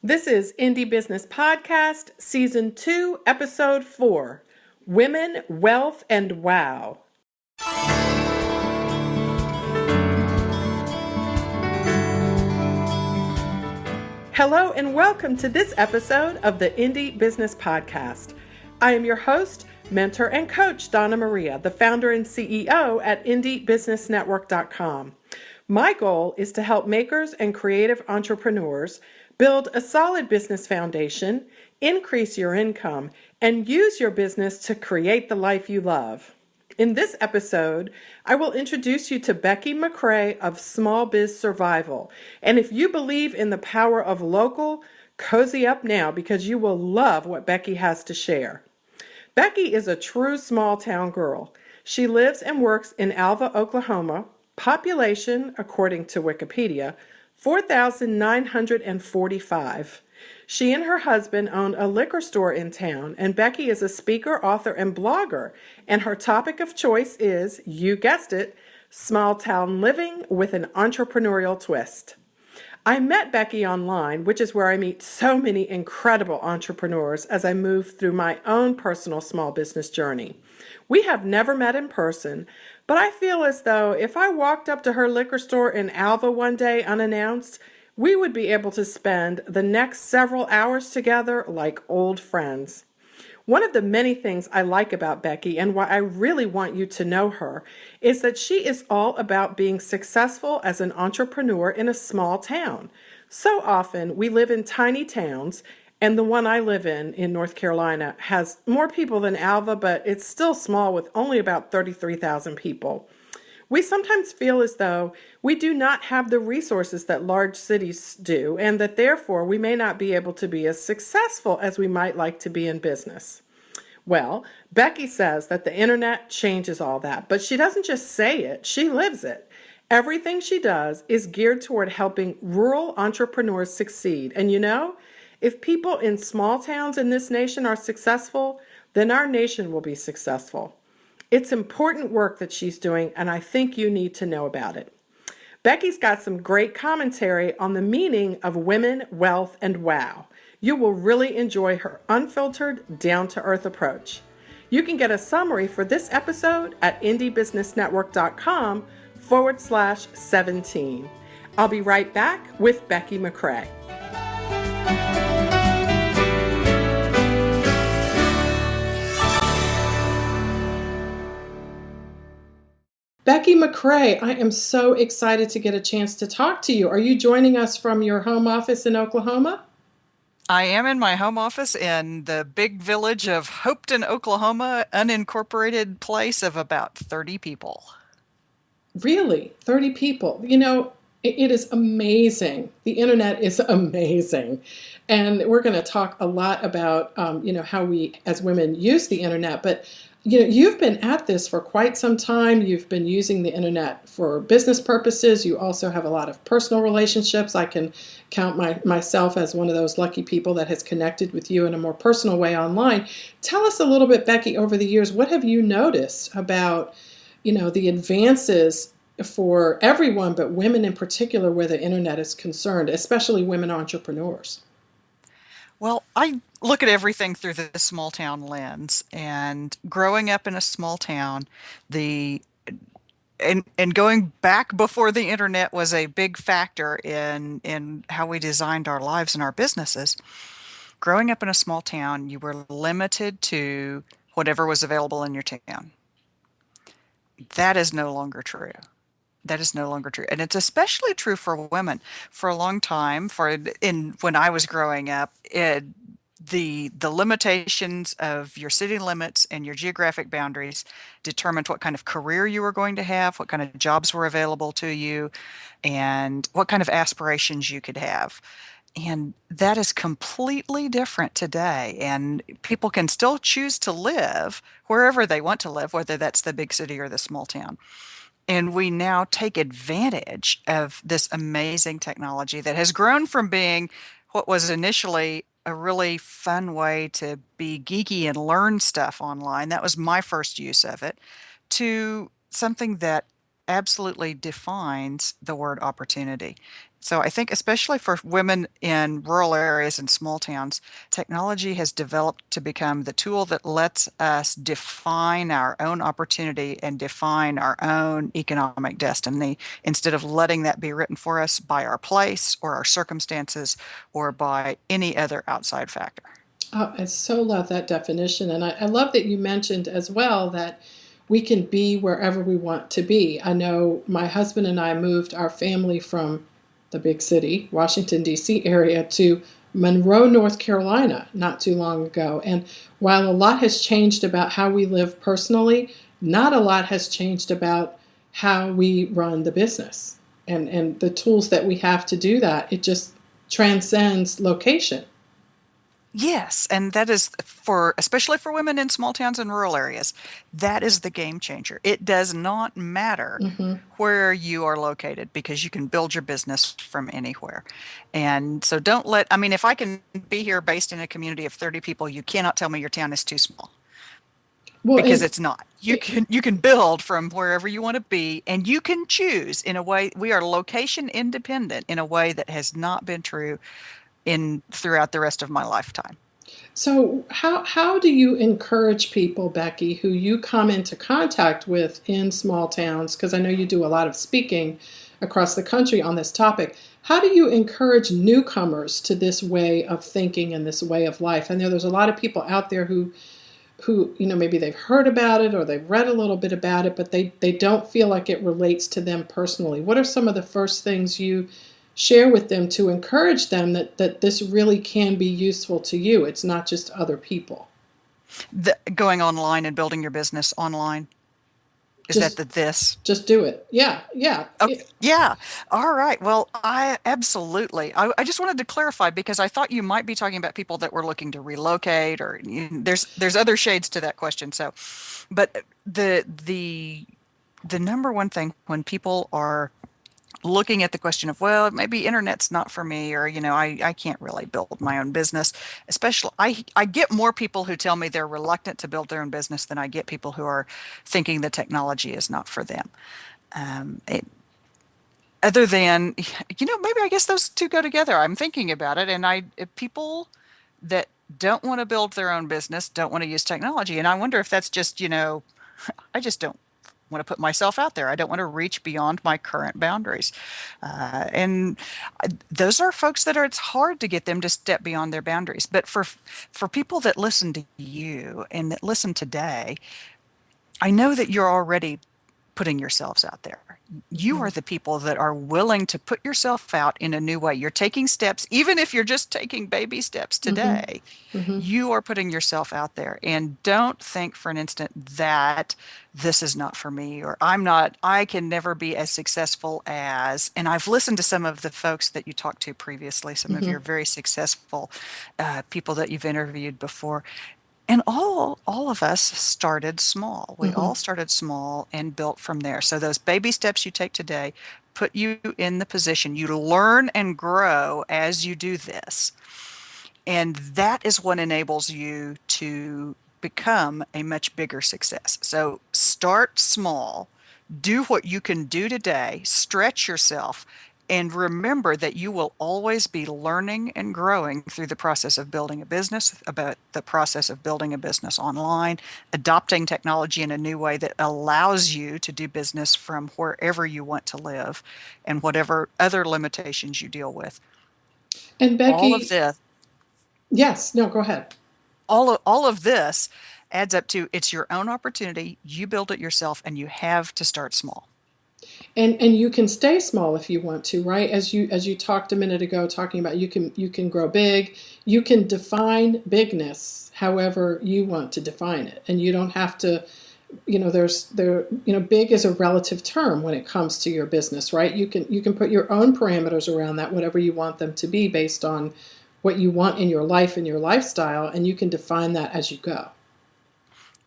This is Indie Business Podcast, Season 2, Episode 4, Women, Wealth, and Wow. Hello and welcome to this episode of the Indie Business Podcast. I am your host, mentor, and coach, Donna Maria, the founder and CEO at IndieBusinessNetwork.com. My goal is to help makers and creative entrepreneurs build a solid business foundation, increase your income, and use your business to create the life you love. In this episode, I will introduce you to Becky McCray of Small Biz Survival. And if you believe in the power of local, cozy up now because you will love what Becky has to share. Becky is a true small town girl. She lives and works in Alva, Oklahoma. Population, according to Wikipedia, 4,945. She and her husband own a liquor store in town, and Becky is a speaker, author, and blogger, and her topic of choice is, you guessed it, small town living with an entrepreneurial twist. I met Becky online, which is where I meet so many incredible entrepreneurs as I move through my own personal small business journey. We have never met in person, but I feel as though if I walked up to her liquor store in Alva one day unannounced, we would be able to spend the next several hours together like old friends. One of the many things I like about Becky and why I really want you to know her is that she is all about being successful as an entrepreneur in a small town. So often we live in tiny towns, and the one I live in North Carolina, has more people than Alva, but it's still small with only about 33,000 people. We sometimes feel as though we do not have the resources that large cities do, and that therefore we may not be able to be as successful as we might like to be in business. Well, Becky says that the internet changes all that, but she doesn't just say it, she lives it. Everything she does is geared toward helping rural entrepreneurs succeed. And you know, if people in small towns in this nation are successful, then our nation will be successful. It's important work that she's doing, and I think you need to know about it. Becky's got some great commentary on the meaning of women, wealth, and wow. You will really enjoy her unfiltered, down-to-earth approach. You can get a summary for this episode at indiebusinessnetwork.com/17. I'll be right back with Becky McCray. Becky McCray, I am so excited to get a chance to talk to you. Are you joining us from your home office in Oklahoma? I am in my home office in the big village of Hopeton, Oklahoma, unincorporated place of about 30 people. Really? 30 people? You know, it is amazing. The internet is amazing. And we're going to talk a lot about, how we as women use the internet. But, you've been at this for quite some time. You've been using the internet for business purposes. You also have a lot of personal relationships. I can count myself as one of those lucky people that has connected with you in a more personal way online. Tell us a little bit, Becky, over the years, what have you noticed about the advances for everyone, but women in particular, where the internet is concerned, especially women entrepreneurs? Well, I look at everything through the small town lens, and growing up in a small town, the and going back before the internet was a big factor in how we designed our lives and our businesses. Growing up in a small town, you were limited to whatever was available in your town. That is no longer true. That is no longer true. And it's especially true for women. For a long time, when I was growing up, the limitations of your city limits and your geographic boundaries determined what kind of career you were going to have, what kind of jobs were available to you, and what kind of aspirations you could have. And that is completely different today. And people can still choose to live wherever they want to live, whether that's the big city or the small town. And we now take advantage of this amazing technology that has grown from being what was initially a really fun way to be geeky and learn stuff online. That was my first use of it, to something that absolutely defines the word opportunity. So I think especially for women in rural areas and small towns, technology has developed to become the tool that lets us define our own opportunity and define our own economic destiny instead of letting that be written for us by our place or our circumstances or by any other outside factor. Oh, I so love that definition. And I love that you mentioned as well that we can be wherever we want to be. I know my husband and I moved our family from the big city, Washington, D.C. area, to Monroe, North Carolina, not too long ago. And while a lot has changed about how we live personally, not a lot has changed about how we run the business and the tools that we have to do that. It just transcends location. Yes, and that is for especially for women in small towns and rural areas. That is the game changer. It does not matter Hmm. where you are located because you can build your business from anywhere. And so don't let, I mean, if I can be here based in a community of 30 people, you cannot tell me your town is too small Well, because and it's not. You can build from wherever you want to be and you can choose in a way we are location independent in a way that has not been true in throughout the rest of my lifetime. so how do you encourage people, Becky, who you come into contact with in small towns? Because I know you do a lot of speaking across the country on this topic. How do you encourage newcomers to this way of thinking and this way of life? I know there's a lot of people out there who maybe they've heard about it or they've read a little bit about it, but they don't feel like it relates to them personally. What are some of the first things you share with them to encourage them that this really can be useful to you? It's not just other people. Going online and building your business online. Is that Just the this? just do it. Yeah, yeah. Okay. Yeah. All right. Well, I absolutely. I just wanted to clarify because I thought you might be talking about people that were looking to relocate or there's other shades to that question. So, but the number one thing when people are looking at the question of, well, maybe internet's not for me, or, I can't really build my own business. Especially, I get more people who tell me they're reluctant to build their own business than I get people who are thinking the technology is not for them. It, other than, maybe I guess those two go together. I'm thinking about it, and people that don't want to build their own business don't want to use technology. And I wonder if that's just, I just don't want to put myself out there. I don't want to reach beyond my current boundaries. And those are folks that it's hard to get them to step beyond their boundaries. But for people that listen to you and that listen today, I know that you're already putting yourselves out there. You Mhm, are the people that are willing to put yourself out in a new way. You're taking steps, even if you're just taking baby steps mhm, today. mhm, You are putting yourself out there. And don't think for an instant that this is not for me or I can never be as successful as. And I've listened to some of the folks that you talked to previously, some of mhm, your very successful people that you've interviewed before. And all of us started small. We all mhm. started small and built from there. So those baby steps you take today put you in the position you learn and grow as you do this. And that is what enables you to become a much bigger success. So start small, do what you can do today, stretch yourself, and remember that you will always be learning and growing through the process of building a business, about the process of building a business online, adopting technology in a new way that allows you to do business from wherever you want to live and whatever other limitations you deal with. And All of Becky, this yes, no, go ahead. all of this adds up to it's your own opportunity. You build it yourself and you have to start small. And you can stay small if you want to, right? As you talked a minute ago, talking about you can grow big. You can define bigness however you want to define it, and you don't have to. Big is a relative term when it comes to your business, right? You can put your own parameters around that, whatever you want them to be, based on what you want in your life and your lifestyle, and you can define that as you go.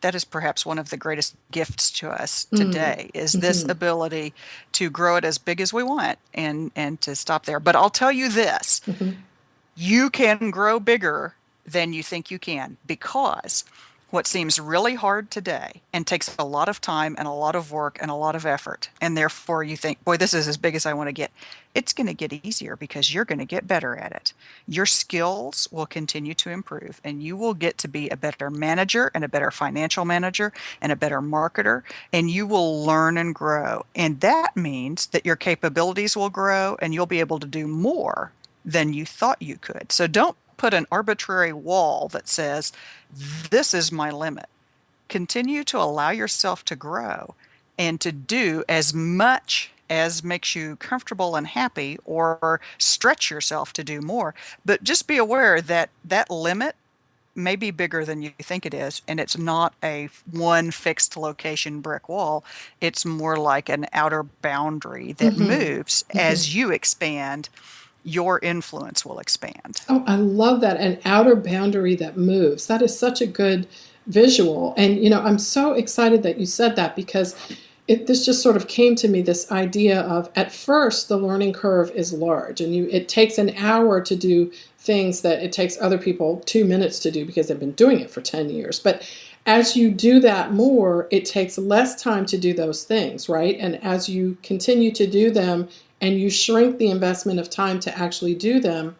That is perhaps one of the greatest gifts to us Mm. today is this Hmm. ability to grow it as big as we want and to stop there. But I'll tell you this, Hmm. you can grow bigger than you think you can because what seems really hard today and takes a lot of time and a lot of work and a lot of effort, and therefore you think, boy, this is as big as I want to get, it's going to get easier because you're going to get better at it. Your skills will continue to improve, and you will get to be a better manager and a better financial manager and a better marketer, and you will learn and grow. And that means that your capabilities will grow and you'll be able to do more than you thought you could. So don't put an arbitrary wall that says, this is my limit. Continue to allow yourself to grow and to do as much as makes you comfortable and happy, or stretch yourself to do more. But just be aware that that limit may be bigger than you think it is, and it's not a one fixed location brick wall. It's more like an outer boundary that Mm-hmm. moves Mm-hmm. as you expand. Your influence will expand. Oh, I love that. An outer boundary that moves. That is such a good visual. And, I'm so excited that you said that because this just sort of came to me, this idea of at first the learning curve is large and it takes an hour to do things that it takes other people 2 minutes to do because they've been doing it for 10 years. But as you do that more, it takes less time to do those things, right? And as you continue to do them and you shrink the investment of time to actually do them,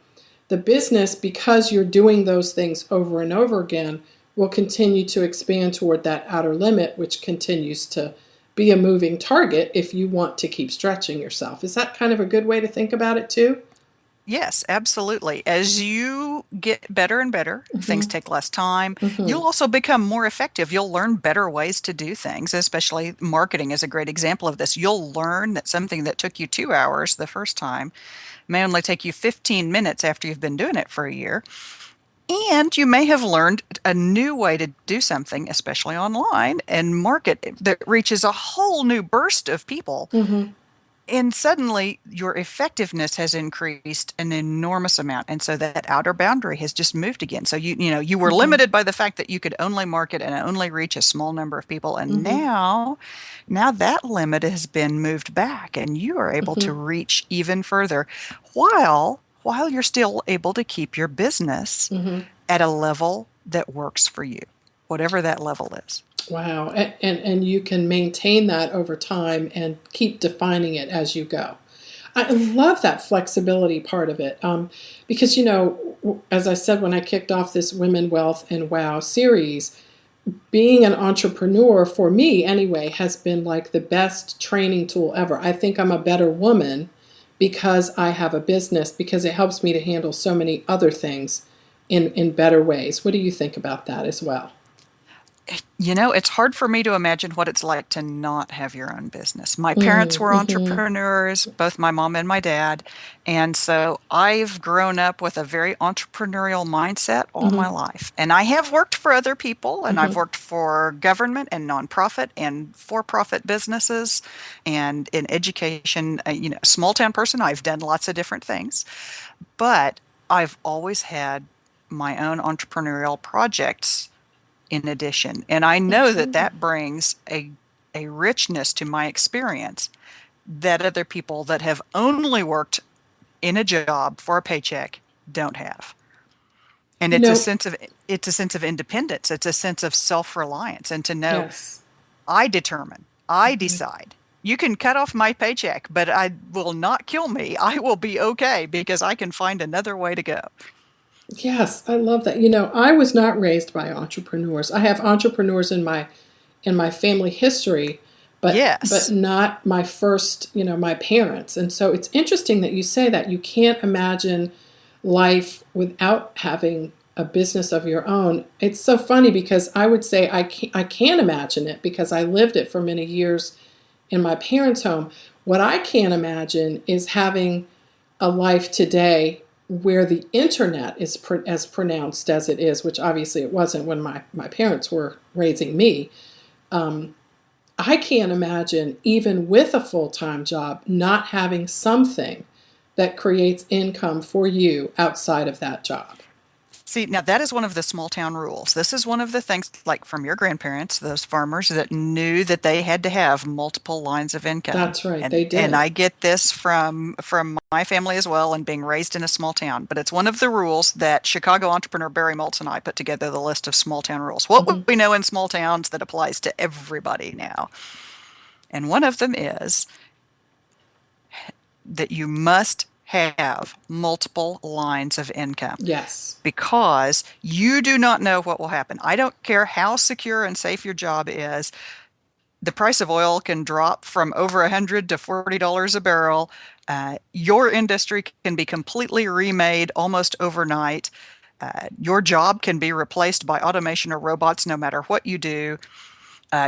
the business, because you're doing those things over and over again, will continue to expand toward that outer limit, which continues to be a moving target if you want to keep stretching yourself. Is that kind of a good way to think about it too? Yes, absolutely. As you get better and better, things Mm-hmm. take less time. Mm-hmm. You'll also become more effective. You'll learn better ways to do things, especially marketing is a great example of this. You'll learn that something that took you 2 hours the first time may only take you 15 minutes after you've been doing it for a year. And you may have learned a new way to do something, especially online, and market that reaches a whole new burst of people, Mm-hmm. and suddenly your effectiveness has increased an enormous amount, and so that outer boundary has just moved again. So you were Mm-hmm. limited by the fact that you could only market and only reach a small number of people, and Mm-hmm. now that limit has been moved back and you are able to Mm-hmm. reach even further, while you're still able to keep your business Mm-hmm. at a level that works for you, whatever that level is. Wow. And you can maintain that over time and keep defining it as you go. I love that flexibility part of it. Because, as I said when I kicked off this Women, Wealth, and Wow series, being an entrepreneur, for me anyway, has been like the best training tool ever. I think I'm a better woman because I have a business, because it helps me to handle so many other things in better ways. What do you think about that as well? It's hard for me to imagine what it's like to not have your own business. My parents were Mm-hmm. entrepreneurs, both my mom and my dad. And so I've grown up with a very entrepreneurial mindset all my Mm-hmm. life. And I have worked for other people, and I've Mm-hmm. worked for government and nonprofit and for-profit businesses and in education. Small town person, I've done lots of different things, but I've always had my own entrepreneurial projects in addition. And I know that Mm-hmm. that brings a richness to my experience that other people that have only worked in a job for a paycheck don't have. And You know, it's a sense of independence. It's a sense of self-reliance, and to know yes. I determine, I Mm-hmm. decide. You can cut off my paycheck, but I will not kill me. I will be okay because I can find another way to go. Yes, I love that. I was not raised by entrepreneurs. I have entrepreneurs in my family history, but Yes. not my first, my parents. And so it's interesting that you say that you can't imagine life without having a business of your own. It's so funny because I would say I can imagine it because I lived it for many years in my parents' home. What I can't imagine is having a life today where the internet is as pronounced as it is, which obviously it wasn't when my parents were raising me. Um, I can't imagine, even with a full time job, not having something that creates income for you outside of that job. See, now that is one of the small town rules. This is one of the things, like from your grandparents, those farmers that knew that they had to have multiple lines of income. That's right, And they and did. I get this from my family as well, and being raised in a small town. But it's one of the rules that Chicago entrepreneur Barry Maltz and I put together the list of small town rules. What would Hmm. we know in small towns that applies to everybody now? And one of them is that you must have multiple lines of income, Yes. because you do not know what will happen. I don't care how secure and safe your job is. The price of oil can drop from over 100 to $40 a barrel. Your industry can be completely remade almost overnight. Your job can be replaced by automation or robots no matter what you do.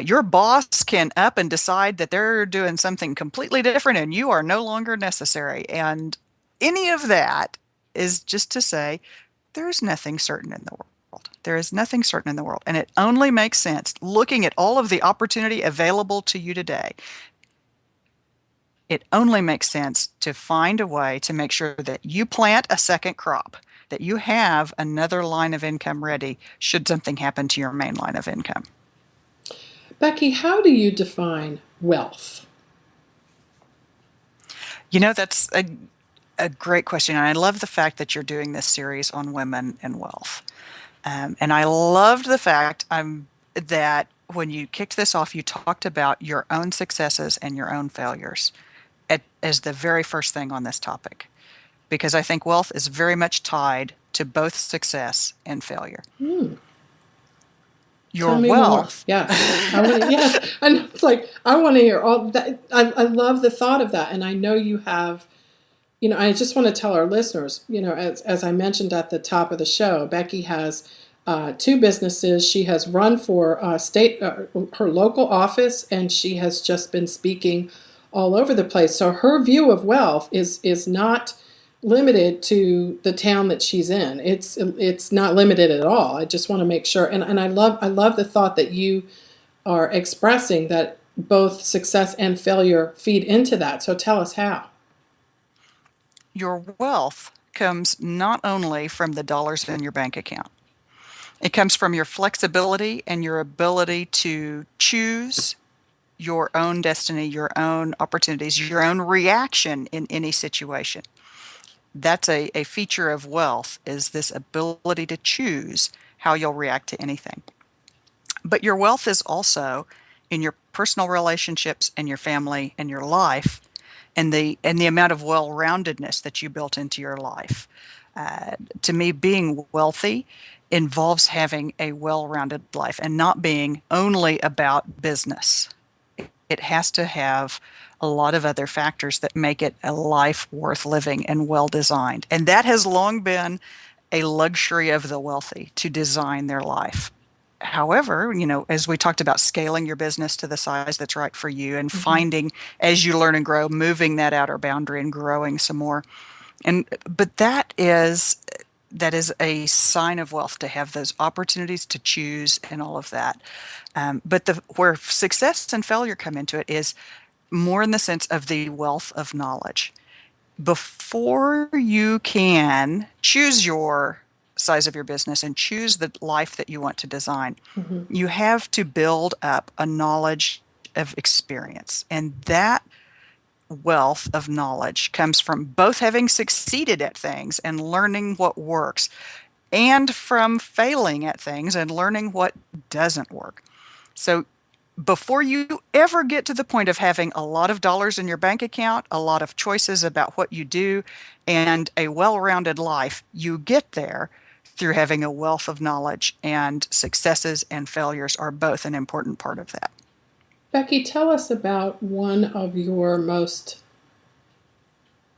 Your boss can up and decide that they're doing something completely different and you are no longer necessary. And any of that is just to say there's nothing certain in the world. There is nothing certain in the world. And it only makes sense looking at all of the opportunity available to you today. It only makes sense to find a way to make sure that you plant a second crop, that you have another line of income ready should something happen to your main line of income. Becky, how do you define wealth? That's a great question. And I love the fact that you're doing this series on women and wealth. And I loved the fact that when you kicked this off, you talked about your own successes and your own failures as the very first thing on this topic, because I think wealth is very much tied to both success and failure. Hmm. Your Tell me more. wealth. Yes. I want to, yes. I know it's like, I want to hear all that. I love the thought of that. And I know you have, I just want to tell our listeners, as I mentioned at the top of the show, Becky has two businesses. She has run for her local office, and she has just been speaking all over the place. So her view of wealth is not limited to the town that she's in. It's not limited at all. I just want to make sure, and I love the thought that you are expressing, that both success and failure feed into that. So tell us how. Your wealth comes not only from the dollars in your bank account, it comes from your flexibility and your ability to choose your own destiny, your own opportunities, your own reaction in any situation. That's a feature of wealth, is this ability to choose how you'll react to anything. But your wealth is also in your personal relationships and your family and your life, and the amount of well-roundedness that you built into your life. To me, being wealthy involves having a well-rounded life and not being only about business. It has to have a lot of other factors that make it a life worth living and well designed. And that has long been a luxury of the wealthy, to design their life. However, as we talked about, scaling your business to the size that's right for you, and Mhm. finding, as you learn and grow, moving that outer boundary and growing some more. But that is a sign of wealth, to have those opportunities to choose and all of that. But where success and failure come into it is more in the sense of the wealth of knowledge. Before you can choose your size of your business and choose the life that you want to design, Mhm. you have to build up a knowledge of experience. And that wealth of knowledge comes from both having succeeded at things and learning what works, and from failing at things and learning what doesn't work. So before you ever get to the point of having a lot of dollars in your bank account, a lot of choices about what you do, and a well-rounded life, you get there through having a wealth of knowledge, and successes and failures are both an important part of that. Becky, tell us about one of your most,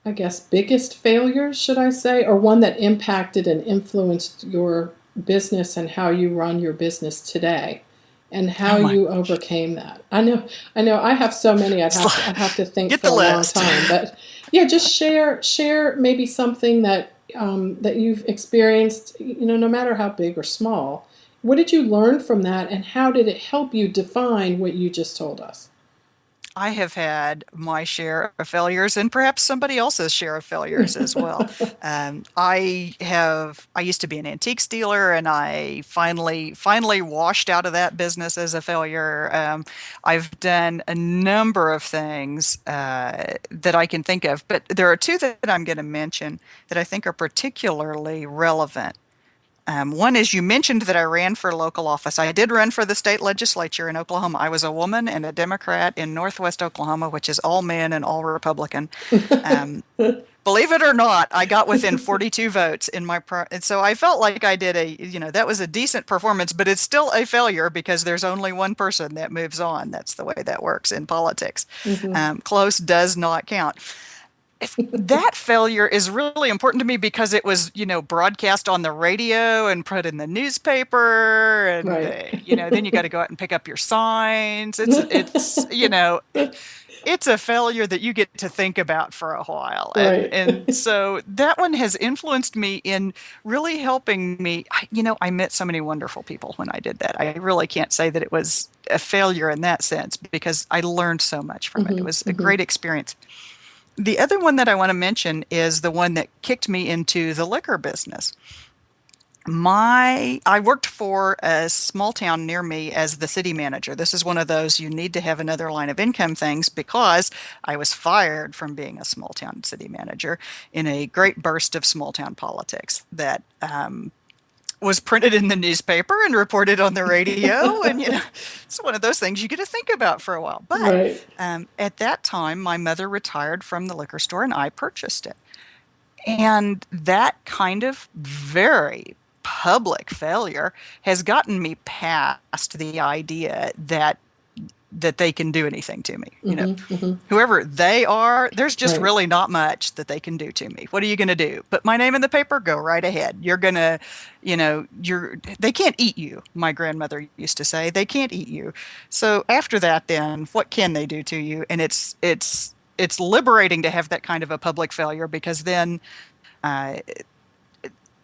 I guess, biggest failures, should I say, or one that impacted and influenced your business and how you run your business today, and how Oh my, you overcame that. I know, I have so many. I'd have to think get for the a long list. time, but yeah, just share maybe something that you've experienced. No matter how big or small. What did you learn from that, and how did it help you define what you just told us? I have had my share of failures and perhaps somebody else's share of failures as well. I used to be an antiques dealer and I finally washed out of that business as a failure. I've done a number of things that I can think of, but there are two that I'm going to mention that I think are particularly relevant. One is you mentioned that I ran for local office. I did run for the state legislature in Oklahoma. I was a woman and a Democrat in Northwest Oklahoma, which is all men and all Republican. Um, Believe it or not, I got within 42 votes in and so I felt like I did that was a decent performance, but it's still a failure because there's only one person that moves on. That's the way that works in politics. Hmm. Close does not count. That failure is really important to me because it was, broadcast on the radio and put in the newspaper, and Right. then you got to go out and pick up your signs. It's a failure that you get to think about for a while, and Right. and so that one has influenced me in really helping me. I met so many wonderful people when I did that. I really can't say that it was a failure in that sense because I learned so much from it. It Hmm. was a Hmm. great experience. The other one that I want to mention is the one that kicked me into the liquor business. I worked for a small town near me as the city manager. This is one of those you need to have another line of income things because I was fired from being a small town city manager in a great burst of small town politics that was printed in the newspaper and reported on the radio. And, it's one of those things you get to think about for a while. But Right. at that time, my mother retired from the liquor store and I purchased it. And that kind of very public failure has gotten me past the idea that they can do anything to me. Hmm. Hmm. Whoever they are, there's just Right. really not much that they can do to me. What are you going to do? Put my name in the paper? Go right ahead. You're going to, they can't eat you. My grandmother used to say, they can't eat you. So after that, then what can they do to you? And it's liberating to have that kind of a public failure because uh,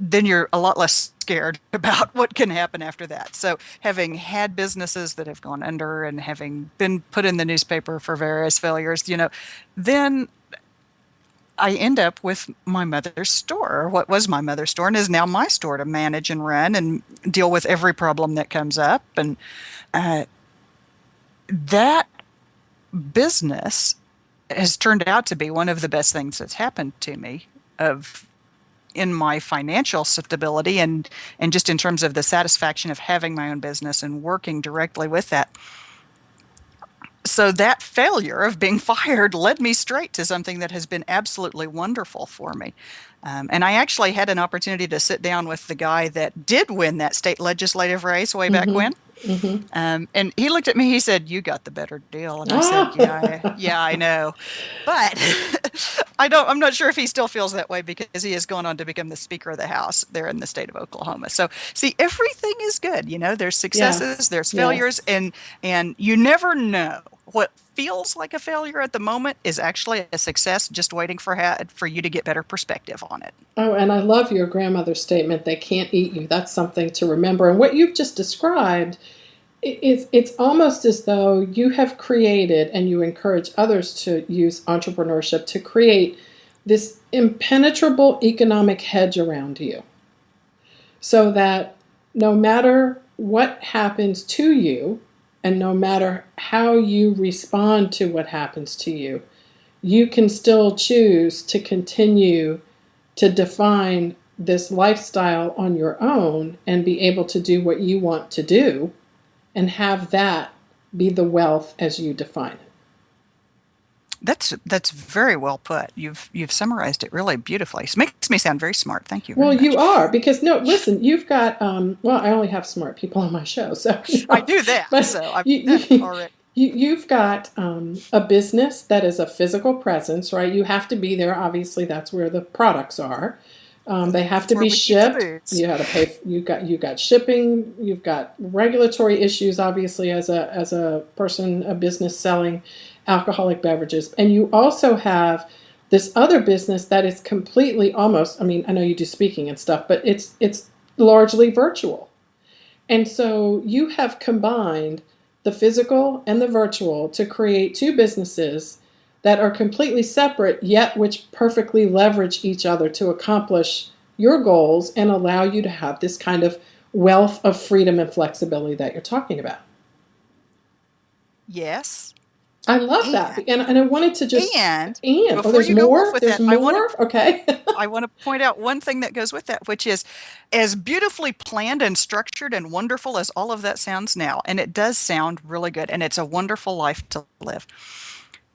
then you're a lot less scared about what can happen after that. So, having had businesses that have gone under and having been put in the newspaper for various failures, then I end up with my mother's store, or what was my mother's store, and is now my store to manage and run and deal with every problem that comes up. And uh, that business has turned out to be one of the best things that's happened to me of in my financial stability and just in terms of the satisfaction of having my own business and working directly with that. So that failure of being fired led me straight to something that has been absolutely wonderful for me. And I actually had an opportunity to sit down with the guy that did win that state legislative race way back Hmm. when. Hmm. And he looked at me, he said, "You got the better deal." And I said, Ah. yeah, I know. But I'm not sure if he still feels that way because he has gone on to become the Speaker of the House there in the state of Oklahoma. So see, everything is good. There's successes, Yes. there's failures, Yes. and you never know. What feels like a failure at the moment is actually a success just waiting for you to get better perspective on it. Oh, and I love your grandmother's statement, they can't eat you. That's something to remember. And what you've just described, it's almost as though you have created and you encourage others to use entrepreneurship to create this impenetrable economic hedge around you so that no matter what happens to you and no matter how you respond to what happens to you, you can still choose to continue to define this lifestyle on your own and be able to do what you want to do and have that be the wealth as you define it. That's very well put. You've summarized it really beautifully. It makes me sound very smart. Thank you very Well, you much. are because no, listen, you've got well, I only have smart people on my show, so I do that, but so I'm you, you already you've got a business that is a physical presence, right? You have to be there. Obviously, that's where the products are. They have to where be we keep the shipped. booze. You got to pay. You got shipping. You've got regulatory issues, obviously, as a person, a business selling alcoholic beverages, and you also have this other business that is completely almost. I mean, I know you do speaking and stuff, but it's largely virtual, and so you have combined the physical and the virtual, to create two businesses that are completely separate, yet which perfectly leverage each other to accomplish your goals and allow you to have this kind of wealth of freedom and flexibility that you're talking about. Yes. I love that. And And I wanted to just, and oh, before there's you go off more? with There's that, more? Okay. I want to point out one thing that goes with that, which is as beautifully planned and structured and wonderful as all of that sounds now, and it does sound really good, and it's a wonderful life to live.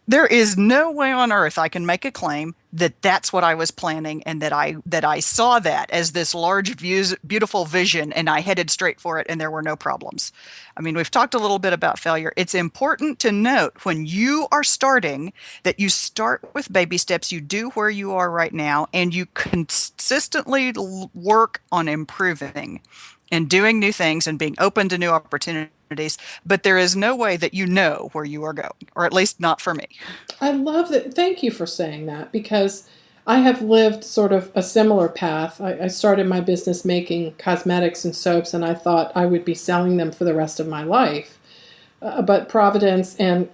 There is no way on earth I can make a claim that that's what I was planning and that I saw that as this large views, beautiful vision and I headed straight for it and there were no problems. I mean, we've talked a little bit about failure. It's important to note when you are starting that you start with baby steps, you do where you are right now, and you consistently work on improving and doing new things and being open to new opportunities, but there is no way that you know where you are going, or at least not for me. I love that. Thank you for saying that, because I have lived sort of a similar path. I started my business making cosmetics and soaps, and I thought I would be selling them for the rest of my life. But Providence and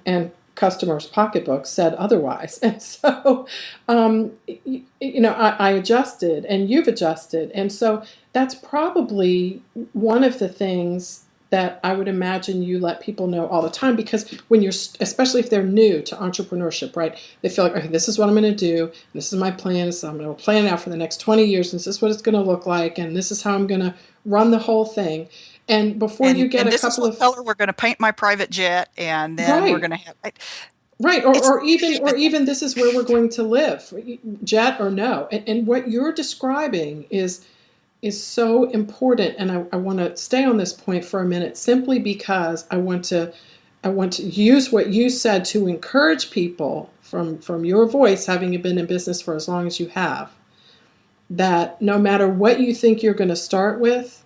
customers' pocketbooks said otherwise. And so, I adjusted and you've adjusted. And so that's probably one of the things that I would imagine you let people know all the time, because when you're, especially if they're new to entrepreneurship, right? They feel like, okay, this is what I'm going to do. This is my plan. So I'm going to plan it out for the next 20 years. And this is what it's going to look like. And this is how I'm going to run the whole thing. And before you get And a this is couple what of, color we're going to paint my private jet, and then we're right, going to have right, it's or even this is where we're going to live, jet or no. And what you're describing is so important. And I want to stay on this point for a minute, simply because I want to use what you said to encourage people from your voice, having been in business for as long as you have, that no matter what you think you're going to start with,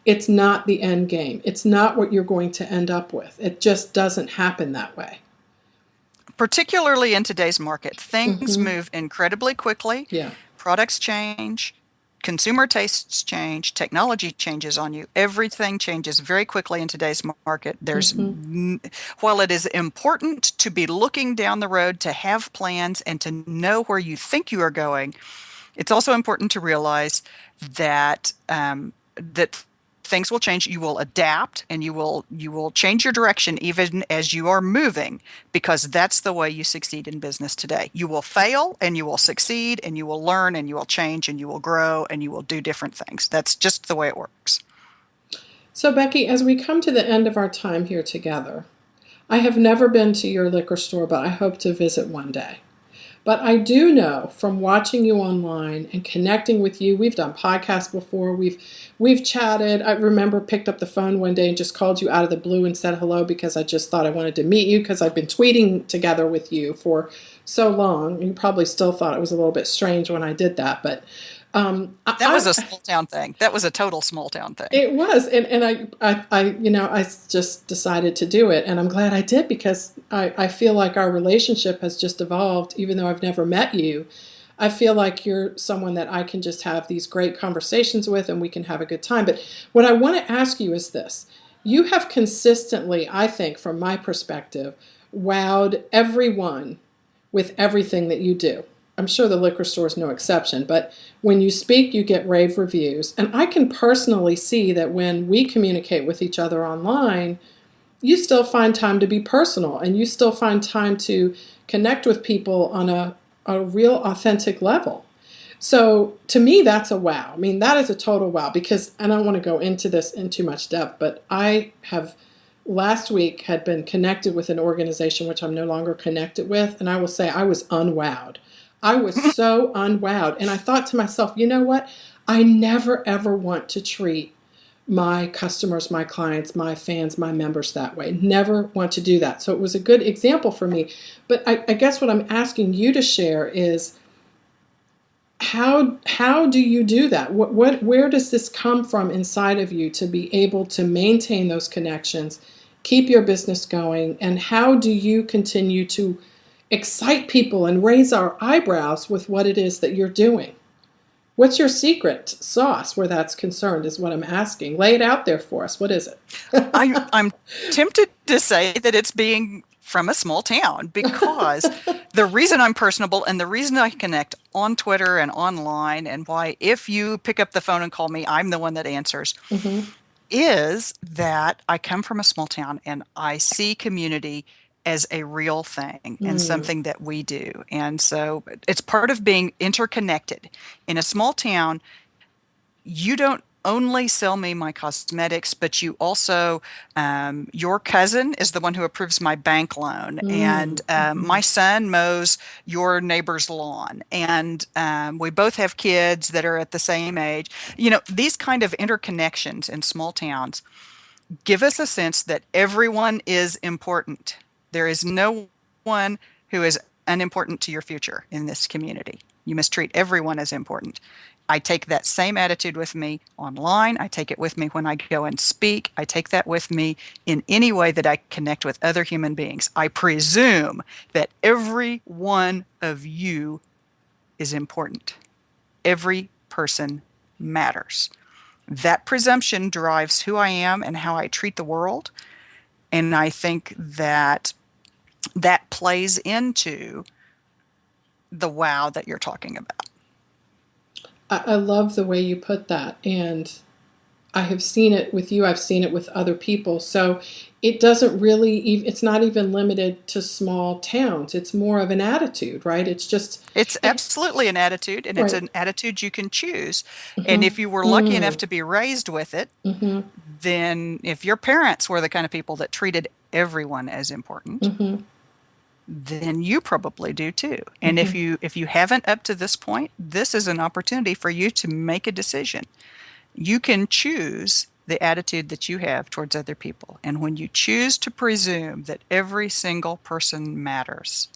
it's not the end game. It's not what you're going to end up with. It just doesn't happen that way. particularly in today's market. Things Mm-hmm. move incredibly quickly. Yeah. Products change, consumer tastes change, technology changes on you. Everything changes very quickly in today's market. Mm-hmm. While it is important to be looking down the road, to have plans and to know where you think you are going, it's also important to realize that things will change. You will adapt, and you will change your direction even as you are moving, because that's the way you succeed in business today. You will fail, and you will succeed, and you will learn, and you will change, and you will grow, and you will do different things. That's just the way it works. So, Becky, as we come to the end of our time here together, I have never been to your liquor store, but I hope to visit one day. But I do know from watching you online and connecting with you, we've done podcasts before, we've chatted. I remember picked up the phone one day and just called you out of the blue and said hello, because I just thought I wanted to meet you, because I've been tweeting together with you for so long. You probably still thought it was a little bit strange when I did that, but That was a small town thing. That was a total small town thing. it was, and I just decided to do it, and I'm glad I did, because I feel like our relationship has just evolved. Even though I've never met you, I feel like you're someone that I can just have these great conversations with, and we can have a good time. But what I want to ask you is this: you have consistently, I think, from my perspective, wowed everyone with everything that you do. I'm sure the liquor store is no exception, but when you speak, you get rave reviews. And I can personally see that when we communicate with each other online, you still find time to be personal, and you still find time to connect with people on a real authentic level. So to me, that's a wow. I mean, that is a total wow, because I don't want to go into this in too much depth, but I have last week had been connected with an organization which I'm no longer connected with, and I will say I was unwowed. I was so unwowed, and I thought to myself, you know what? I never ever want to treat my customers, my clients, my fans, my members that way. Never want to do that. So it was a good example for me. But I guess what I'm asking you to share is, how do you do that? Where does this come from inside of you to be able to maintain those connections, keep your business going, and how do you continue to excite people and raise our eyebrows with what it is that you're doing? What's your secret sauce where that's concerned, is what I'm asking. Lay it out there for us. What is it? I'm tempted to say that it's being from a small town because the reason I'm personable and the reason I connect on Twitter and online and why if you pick up the phone and call me, I'm the one that answers Mm-hmm. is that I come from a small town and I see community as a real thing and Mm. something that we do. And so it's part of being interconnected. In a small town, you don't only sell me my cosmetics, but you also, your cousin is the one who approves my bank loan, Mm. and Mm-hmm. my son mows your neighbor's lawn, and we both have kids that are at the same age. You know, these kind of interconnections in small towns give us a sense that everyone is important. There is no one who is unimportant to your future in this community. You must treat everyone as important. I take that same attitude with me online. I take it with me when I go and speak. I take that with me in any way that I connect with other human beings. I presume that every one of you is important. Every person matters. That presumption drives who I am and how I treat the world. And I think that that plays into the wow that you're talking about. I love the way you put that. And I have seen it with you, I've seen it with other people. So it doesn't really, it's not even limited to small towns. It's more of an attitude, right? It's just, It's and, absolutely an attitude, and it's right. an attitude you can choose. And Mm-hmm. if you were lucky enough Mm. to be raised with it, Mm-hmm. then if your parents were the kind of people that treated everyone as important, Mm-hmm. then you probably do too. And Mm-hmm. if you haven't up to this point, this is an opportunity for you to make a decision. You can choose the attitude that you have towards other people. And when you choose to presume that every single person matters,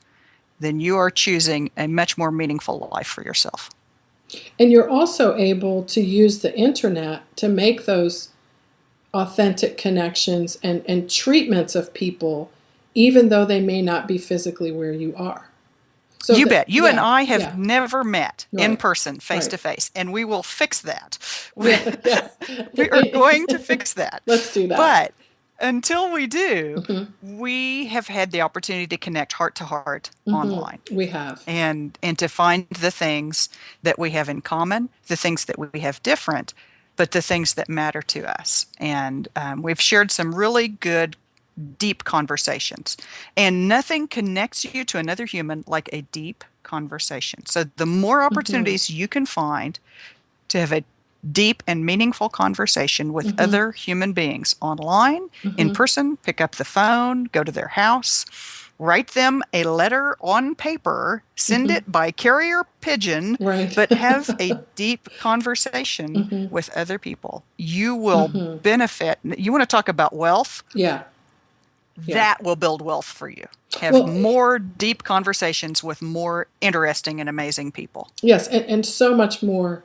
then you are choosing a much more meaningful life for yourself. And you're also able to use the internet to make those authentic connections and treatments of people, even though they may not be physically where you are. So You that, bet. You and yeah, I have yeah, never met in right, person, face right. to face, and we will fix that. Yeah, yes. We are going to fix that. Let's do that. But until we do, Hmm. we have had the opportunity to connect heart to heart Hmm. online. We have. And to find the things that we have in common, the things that we have different, but the things that matter to us. And we've shared some really good, deep conversations. And nothing connects you to another human like a deep conversation. So the more Hmm. opportunities you can find to have a deep and meaningful conversation with Hmm. other human beings online, in Hmm. person, pick up the phone, go to their house, write them a letter on paper, send Hmm. it by carrier pigeon, Right. but have a deep conversation Hmm. with other people. You will Hmm. benefit. You want to talk about wealth? Yeah, yeah. That will build wealth for you. Have Well, more deep conversations with more interesting and amazing people. yes, and so much more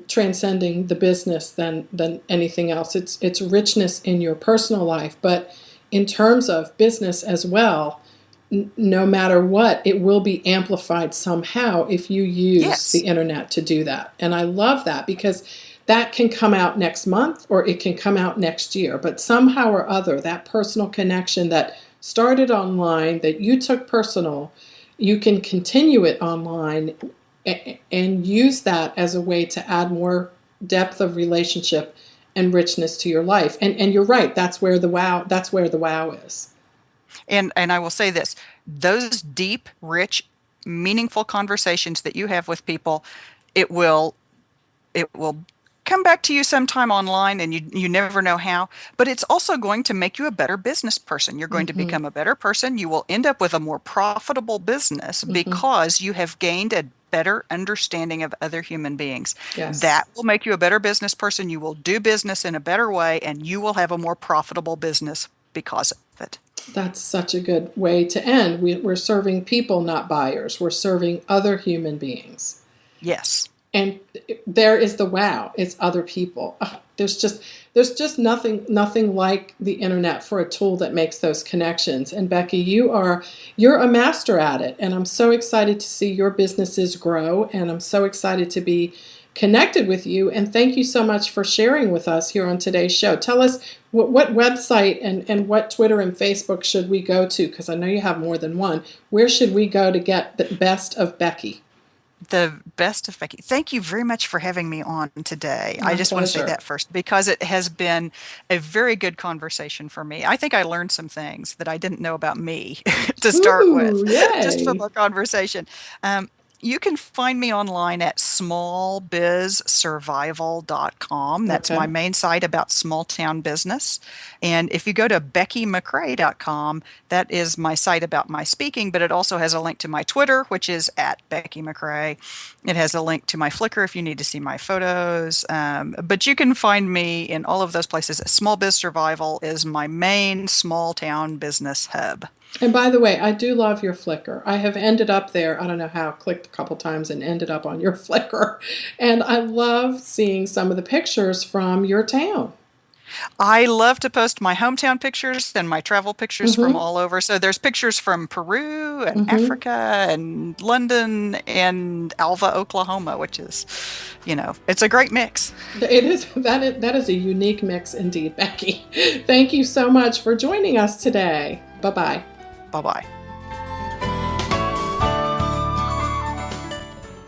transcending the business than anything else. It's richness in your personal life, but in terms of business as well, no matter what, it will be amplified somehow if you use the Yes. internet to do that. And I love that because that can come out next month or it can come out next year. But somehow or other, that personal connection that started online, that you took personal, you can continue it online and use that as a way to add more depth of relationship and richness to your life. And you're right, that's where the wow is. And I will say this, those deep, rich, meaningful conversations that you have with people, it will it will come back to you sometime online and you never know how, but it's also going to make you a better business person. You're going to Hmm. become a better person. You will end up with a more profitable business Hmm. because you have gained a better understanding of other human beings. Yes. That will make you a better business person. You will do business in a better way and you will have a more profitable business because of it. That's such a good way to end. We're serving people, not buyers. We're serving other human beings. Yes. And there is the wow. It's other people. There's just nothing like the internet for a tool that makes those connections. And Becky, you're a master at it. And I'm so excited to see your businesses grow. And I'm so excited to be connected with you. And thank you so much for sharing with us here on today's show. Tell us what website and what Twitter and Facebook should we go to? Because I know you have more than one. Where should we go to get the best of Becky? The best of Becky. Thank you very much for having me on today. I My just want to say pleasure. that first because it has been a very good conversation for me. I think I learned some things that I didn't know about me to start with, Ooh, just from yay. our conversation. Um, you can find me online at smallbizsurvival.com. That's my Okay. main site about small town business. And if you go to beckymccray.com, that is my site about my speaking, but it also has a link to my Twitter, which is at Becky McCray. It has a link to my Flickr if you need to see my photos. But you can find me in all of those places. Small Biz Survival is my main small town business hub. And by the way, I do love your Flickr. I have ended up there, I don't know how, clicked a couple times and ended up on your Flickr. And I love seeing some of the pictures from your town. I love to post my hometown pictures and my travel pictures from Mm-hmm. all over. So there's pictures from Peru and Mm-hmm. Africa and London and Alva, Oklahoma, which is, it's a great mix. It is that is a unique mix indeed, Becky. Thank you so much for joining us today. Bye-bye. Bye bye.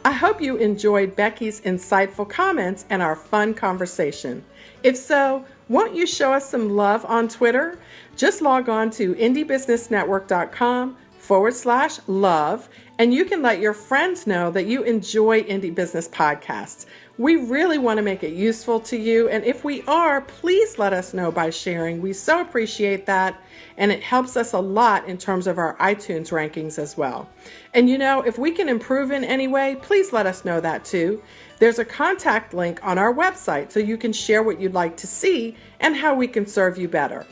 I hope you enjoyed Becky's insightful comments and our fun conversation. If so, won't you show us some love on Twitter? Just log on to indiebusinessnetwork.com/love, and you can let your friends know that you enjoy Indie Business Podcasts. We really want to make it useful to you, and if we are, please let us know by sharing. We so appreciate that, and it helps us a lot in terms of our iTunes rankings as well. And if we can improve in any way, please let us know that too. There's a contact link on our website so you can share what you'd like to see and how we can serve you better.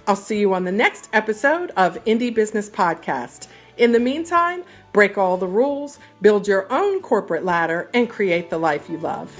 I'll see you on the next episode of Indie Business Podcast. In the meantime, break all the rules, build your own corporate ladder, and create the life you love.